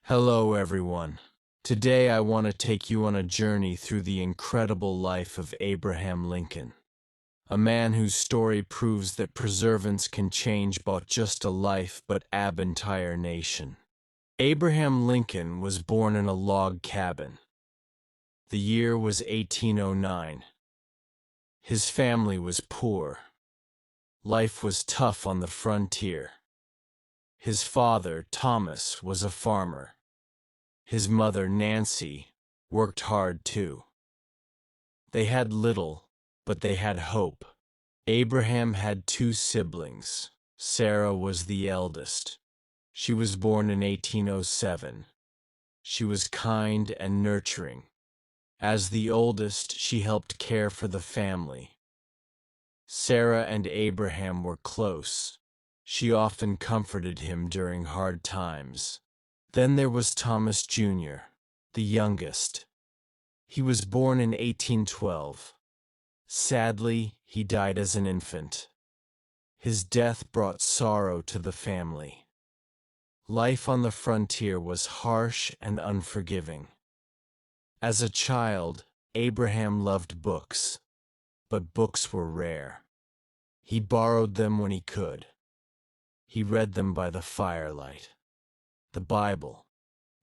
Hello everyone. Today I want to take you on a journey through the incredible life of Abraham Lincoln, a man whose story proves that perseverance can change not just a life but an entire nation. Abraham Lincoln was born in a log cabin. The year was 1809. His family was poor. Life was tough on the frontier. His father, Thomas, was a farmer. His mother, Nancy, worked hard too. They had little, but they had hope. Abraham had two siblings. Sarah was the eldest. She was born in 1807. She was kind and nurturing. As the oldest, she helped care for the family. Sarah and Abraham were close. She often comforted him during hard times. Then there was Thomas Jr., the youngest. He was born in 1812. Sadly, he died as an infant. His death brought sorrow to the family. Life on the frontier was harsh and unforgiving. As a child, Abraham loved books, but books were rare. He borrowed them when he could. He read them by the firelight. The Bible,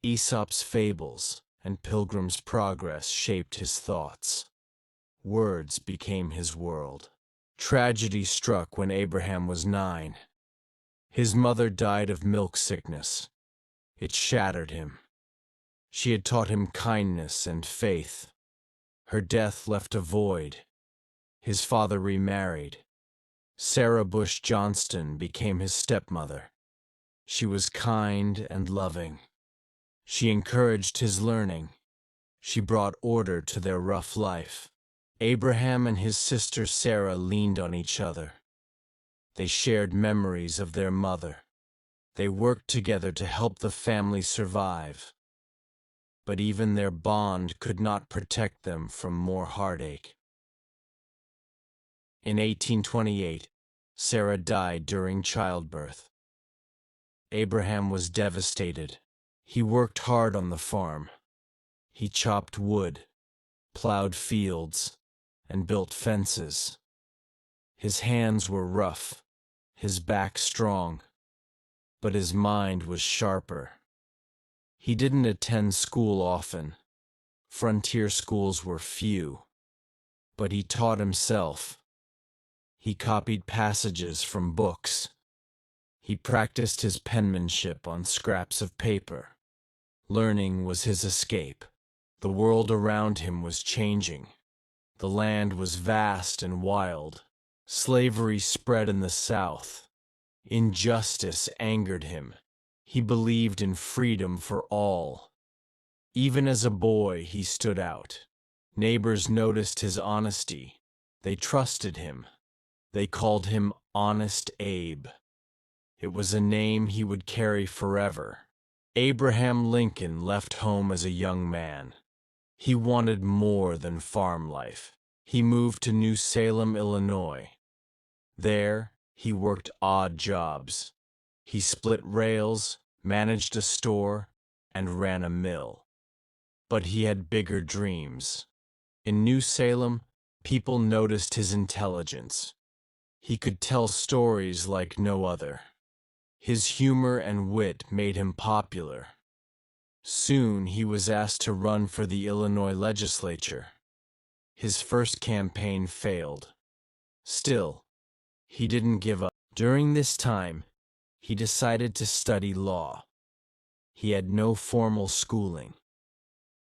Aesop's fables, and Pilgrim's Progress shaped his thoughts. Words became his world. Tragedy struck when Abraham was 9. His mother died of milk sickness. It shattered him. She had taught him kindness and faith. Her death left a void. His father remarried. Sarah Bush Johnston became his stepmother. She was kind and loving. She encouraged his learning. She brought order to their rough life. Abraham and his sister Sarah leaned on each other. They shared memories of their mother. They worked together to help the family survive. But even their bond could not protect them from more heartache. In 1828, Sarah died during childbirth. Abraham was devastated. He worked hard on the farm. He chopped wood, plowed fields, and built fences. His hands were rough, his back strong, but his mind was sharper. He didn't attend school often. Frontier schools were few. But he taught himself. He copied passages from books. He practiced his penmanship on scraps of paper. Learning was his escape. The world around him was changing. The land was vast and wild. Slavery spread in the South. Injustice angered him. He believed in freedom for all. Even as a boy, he stood out. Neighbors noticed his honesty. They trusted him. They called him Honest Abe. It was a name he would carry forever. Abraham Lincoln left home as a young man. He wanted more than farm life. He moved to New Salem, Illinois. There, he worked odd jobs. He split rails, managed a store, and ran a mill. But he had bigger dreams. In New Salem, people noticed his intelligence. He could tell stories like no other. His humor and wit made him popular. Soon he was asked to run for the Illinois legislature. His first campaign failed. Still, he didn't give up. During this time, he decided to study law. He had no formal schooling,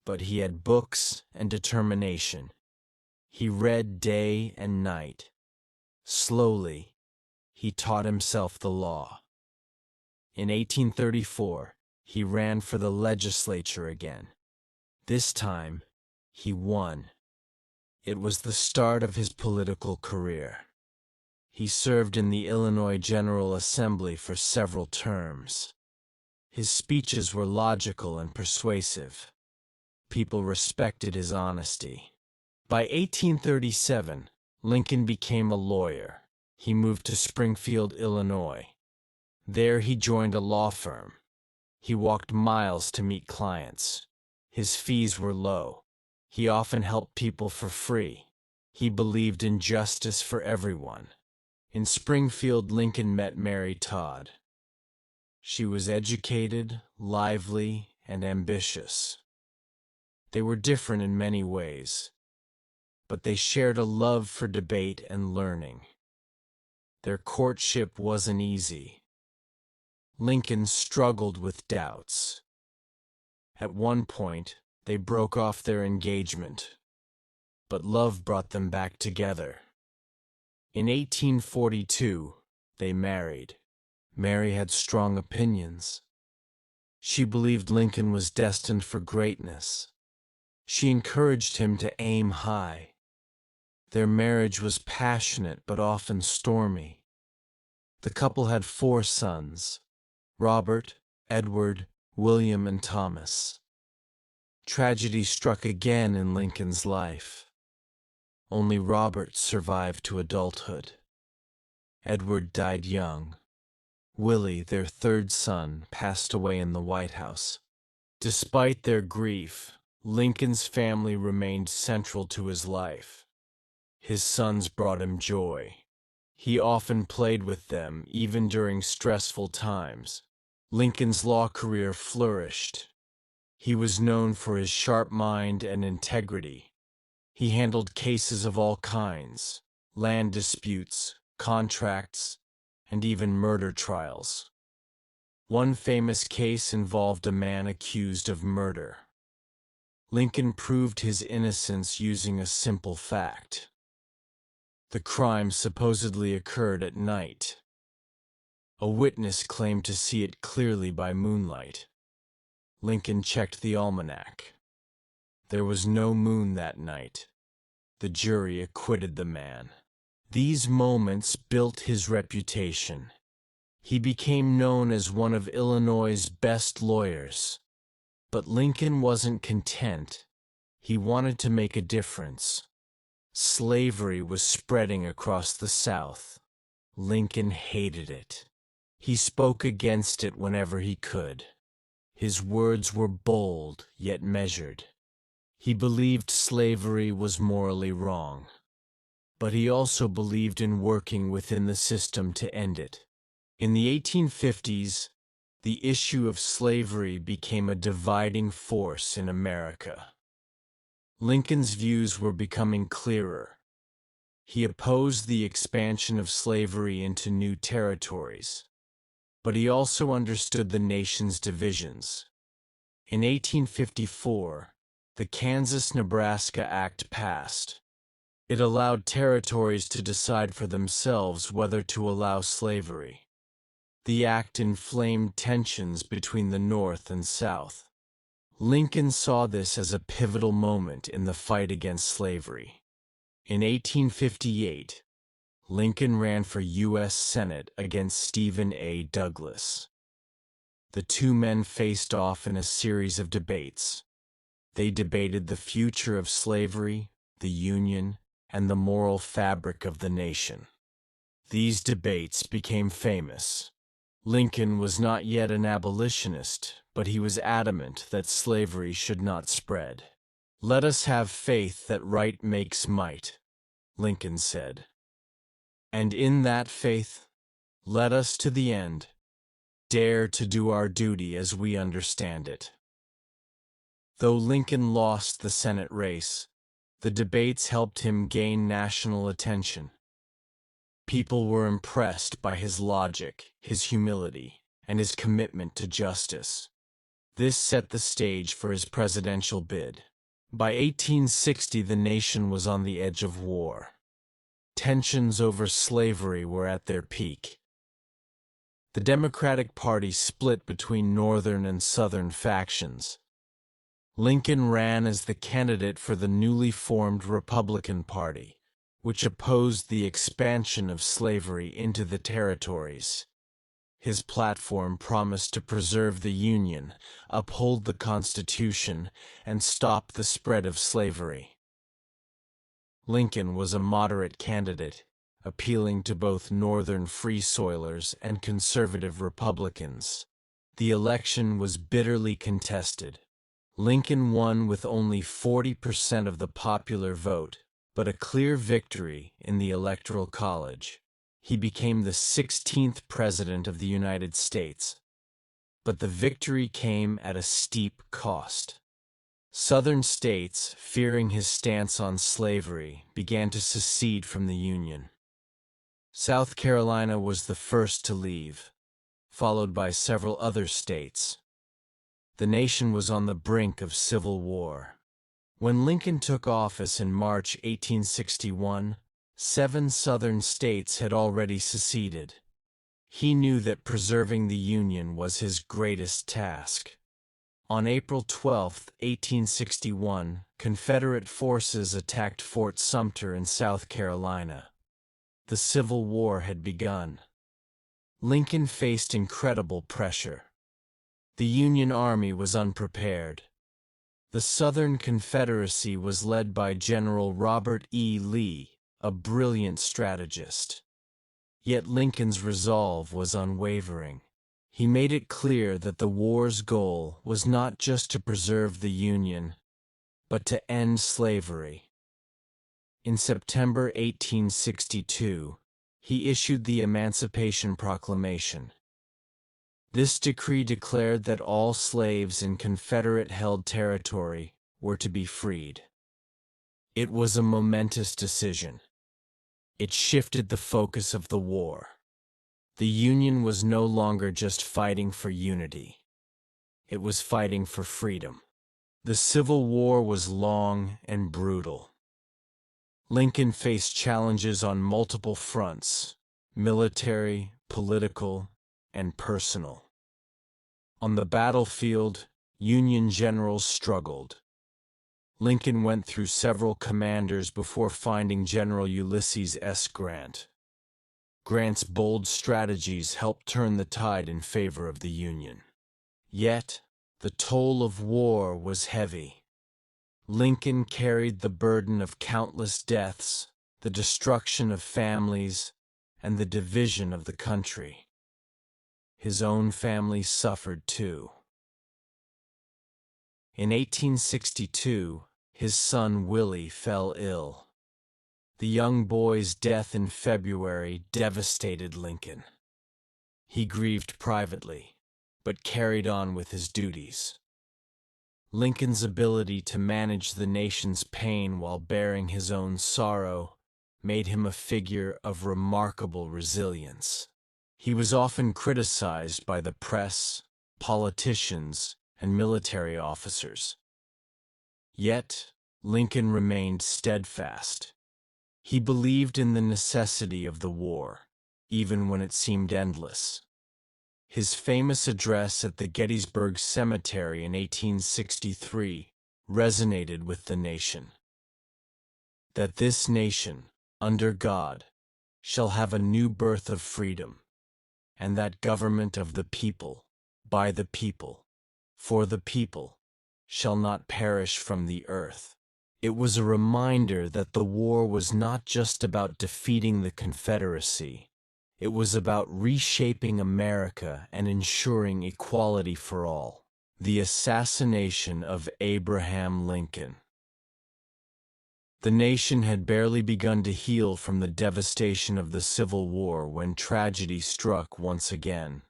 but he had books and determination. He read day and night. Slowly, he taught himself the law. In 1834, he ran for the legislature again. This time, he won. It was the start of his political career. He served in the Illinois General Assembly for several terms. His speeches were logical and persuasive. People respected his honesty. By 1837, Lincoln became a lawyer. He moved to Springfield, Illinois. There he joined a law firm. He walked miles to meet clients. His fees were low. He often helped people for free. He believed in justice for everyone. In Springfield, Lincoln met Mary Todd. She was educated, lively, and ambitious. They were different in many ways, but they shared a love for debate and learning. Their courtship wasn't easy. Lincoln struggled with doubts. At one point, they broke off their engagement, but love brought them back together. In 1842, they married. Mary had strong opinions. She believed Lincoln was destined for greatness. She encouraged him to aim high. Their marriage was passionate but often stormy. The couple had 4 sons: Robert, Edward, William, and Thomas. Tragedy struck again in Lincoln's life. Only Robert survived to adulthood. Edward died young. Willie, their 3rd son, passed away in the White House. Despite their grief, Lincoln's family remained central to his life. His sons brought him joy. He often played with them, even during stressful times. Lincoln's law career flourished. He was known for his sharp mind and integrity. He handled cases of all kinds: land disputes, contracts, and even murder trials. One famous case involved a man accused of murder. Lincoln proved his innocence using a simple fact. The crime supposedly occurred at night. A witness claimed to see it clearly by moonlight. Lincoln checked the almanac. There was no moon that night. The jury acquitted the man. These moments built his reputation. He became known as one of Illinois' best lawyers. But Lincoln wasn't content. He wanted to make a difference. Slavery was spreading across the South. Lincoln hated it. He spoke against it whenever he could. His words were bold, yet measured. He believed slavery was morally wrong. But he also believed in working within the system to end it. In the 1850s, the issue of slavery became a dividing force in America. Lincoln's views were becoming clearer. He opposed the expansion of slavery into new territories. But he also understood the nation's divisions. In 1854, the Kansas-Nebraska Act passed. It allowed territories to decide for themselves whether to allow slavery. The act inflamed tensions between the North and South. Lincoln saw this as a pivotal moment in the fight against slavery. In 1858, Lincoln ran for U.S. Senate against Stephen A. Douglas. The two men faced off in a series of debates. They debated the future of slavery, the Union, and the moral fabric of the nation. These debates became famous. Lincoln was not yet an abolitionist, but he was adamant that slavery should not spread. "Let us have faith that right makes might," Lincoln said. "And in that faith, let us to the end dare to do our duty as we understand it." Though Lincoln lost the Senate race, the debates helped him gain national attention. People were impressed by his logic, his humility, and his commitment to justice. This set the stage for his presidential bid. By 1860, the nation was on the edge of war. Tensions over slavery were at their peak. The Democratic Party split between Northern and Southern factions. Lincoln ran as the candidate for the newly formed Republican Party, which opposed the expansion of slavery into the territories. His platform promised to preserve the Union, uphold the Constitution, and stop the spread of slavery. Lincoln was a moderate candidate, appealing to both Northern Free Soilers and conservative Republicans. The election was bitterly contested. Lincoln won with only 40% of the popular vote, but a clear victory in the Electoral College. He became the 16th President of the United States. But the victory came at a steep cost. Southern states, fearing his stance on slavery, began to secede from the Union. South Carolina was the first to leave, followed by several other states. The nation was on the brink of civil war. When Lincoln took office in March 1861, 7 Southern states had already seceded. He knew that preserving the Union was his greatest task. On April 12, 1861, Confederate forces attacked Fort Sumter in South Carolina. The Civil War had begun. Lincoln faced incredible pressure. The Union Army was unprepared. The Southern Confederacy was led by General Robert E. Lee, a brilliant strategist. Yet Lincoln's resolve was unwavering. He made it clear that the war's goal was not just to preserve the Union, but to end slavery. In September 1862, he issued the Emancipation Proclamation. This decree declared that all slaves in Confederate-held territory were to be freed. It was a momentous decision. It shifted the focus of the war. The Union was no longer just fighting for unity. It was fighting for freedom. The Civil War was long and brutal. Lincoln faced challenges on multiple fronts: military, political, and personal. On the battlefield, Union generals struggled. Lincoln went through several commanders before finding General Ulysses S. Grant. Grant's bold strategies helped turn the tide in favor of the Union. Yet, the toll of war was heavy. Lincoln carried the burden of countless deaths, the destruction of families, and the division of the country. His own family suffered too. In 1862, his son Willie fell ill. The young boy's death in February devastated Lincoln. He grieved privately, but carried on with his duties. Lincoln's ability to manage the nation's pain while bearing his own sorrow made him a figure of remarkable resilience. He was often criticized by the press, politicians, and military officers. Yet, Lincoln remained steadfast. He believed in the necessity of the war, even when it seemed endless. His famous address at the Gettysburg Cemetery in 1863 resonated with the nation. That this nation, under God, shall have a new birth of freedom, and that government of the people, by the people, for the people, shall not perish from the earth. It was a reminder that the war was not just about defeating the Confederacy. It was about reshaping America and ensuring equality for all. The assassination of Abraham Lincoln. The nation had barely begun to heal from the devastation of the Civil War when tragedy struck once again.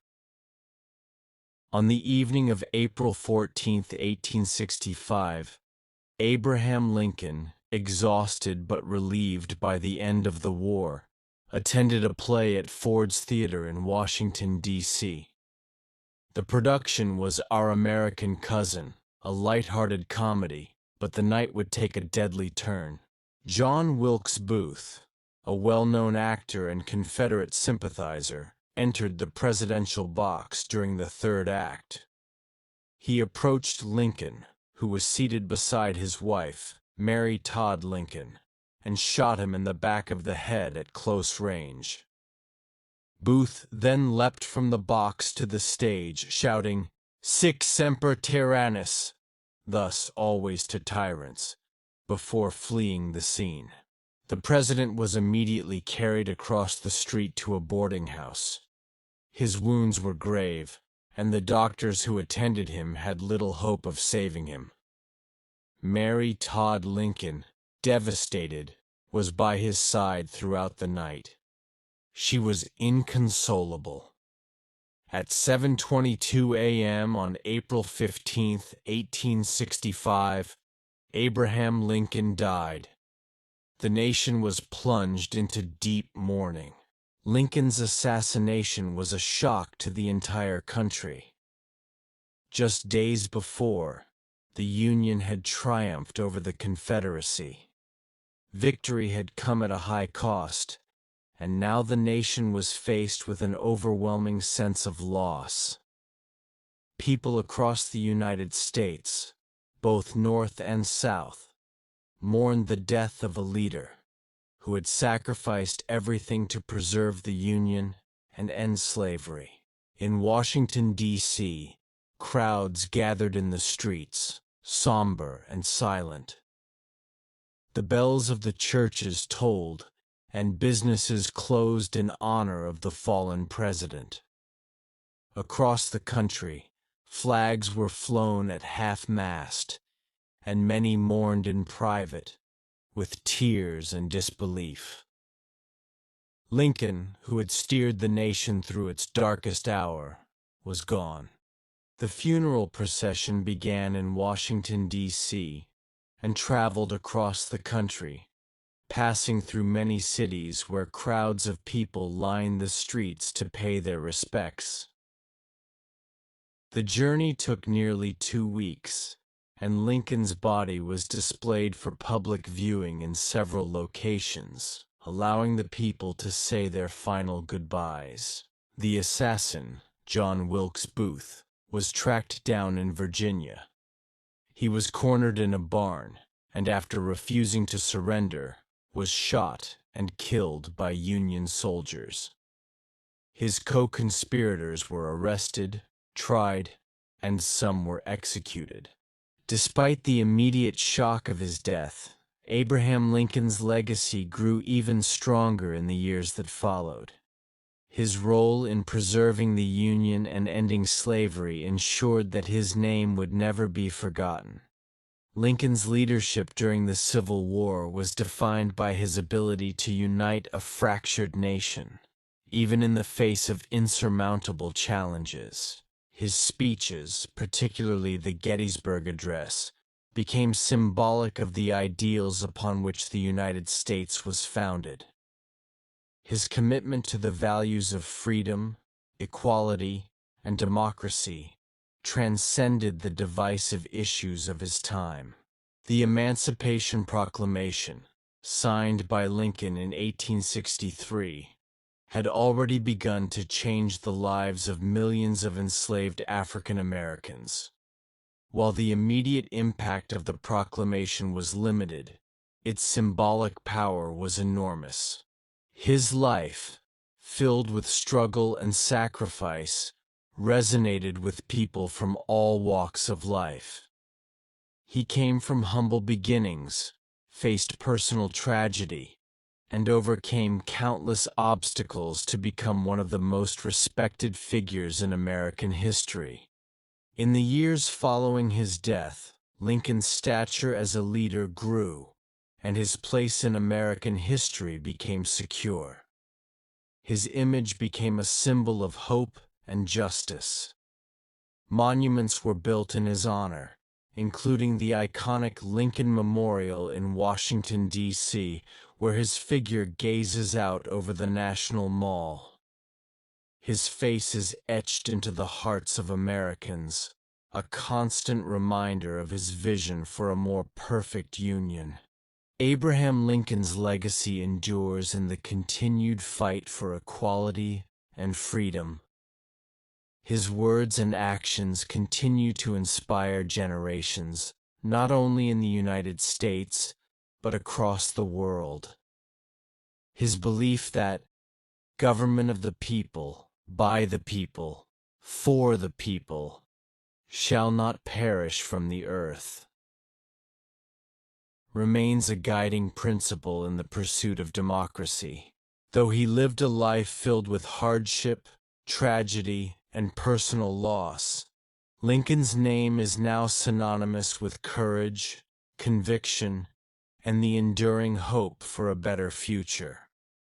On the evening of April 14, 1865, Abraham Lincoln, exhausted but relieved by the end of the war, attended a play at Ford's Theater in Washington, D.C. The production was Our American Cousin, a light-hearted comedy, but the night would take a deadly turn. John Wilkes Booth, a well-known actor and Confederate sympathizer, entered the presidential box during the third act. He approached Lincoln, who was seated beside his wife, Mary Todd Lincoln, and shot him in the back of the head at close range. Booth then leapt from the box to the stage, shouting, "Sic semper tyrannis," thus always to tyrants, before fleeing the scene. The president was immediately carried across the street to a boarding house. His wounds were grave, and the doctors who attended him had little hope of saving him. Mary Todd Lincoln, devastated, was by his side throughout the night. She was inconsolable. At 7:22 a.m. on April 15, 1865, Abraham Lincoln died. The nation was plunged into deep mourning. Lincoln's assassination was a shock to the entire country. Just days before, the Union had triumphed over the Confederacy. Victory had come at a high cost, and now the nation was faced with an overwhelming sense of loss. People across the United States, both North and South, mourned the death of a leader who had sacrificed everything to preserve the Union and end slavery. In Washington, D.C., crowds gathered in the streets, somber and silent. The bells of the churches tolled, and businesses closed in honor of the fallen president. Across the country, flags were flown at half-mast, and many mourned in private, with tears and disbelief. Lincoln, who had steered the nation through its darkest hour, was gone. The funeral procession began in Washington, D.C., and traveled across the country, passing through many cities where crowds of people lined the streets to pay their respects. The journey took nearly 2 weeks, and Lincoln's body was displayed for public viewing in several locations, allowing the people to say their final goodbyes. The assassin, John Wilkes Booth, was tracked down in Virginia. He was cornered in a barn, and after refusing to surrender, was shot and killed by Union soldiers. His co-conspirators were arrested, tried, and some were executed. Despite the immediate shock of his death, Abraham Lincoln's legacy grew even stronger in the years that followed. His role in preserving the Union and ending slavery ensured that his name would never be forgotten. Lincoln's leadership during the Civil War was defined by his ability to unite a fractured nation, even in the face of insurmountable challenges. His speeches, particularly the Gettysburg Address, became symbolic of the ideals upon which the United States was founded. His commitment to the values of freedom, equality, and democracy transcended the divisive issues of his time. The Emancipation Proclamation, signed by Lincoln in 1863, had already begun to change the lives of millions of enslaved African Americans. While the immediate impact of the proclamation was limited, its symbolic power was enormous. His life, filled with struggle and sacrifice, resonated with people from all walks of life. He came from humble beginnings, faced personal tragedy, and overcame countless obstacles to become one of the most respected figures in American history. In the years following his death, Lincoln's stature as a leader grew, and his place in American history became secure. His image became a symbol of hope and justice. Monuments were built in his honor, including the iconic Lincoln Memorial in Washington, D.C., where his figure gazes out over the National Mall. His face is etched into the hearts of Americans, a constant reminder of his vision for a more perfect union. Abraham Lincoln's legacy endures in the continued fight for equality and freedom. His words and actions continue to inspire generations, not only in the United States, but across the world. His belief that government of the people, by the people, for the people, shall not perish from the earth, remains a guiding principle in the pursuit of democracy. Though he lived a life filled with hardship, tragedy, and personal loss. Lincoln's name is now synonymous with courage, conviction, and the enduring hope for a better future.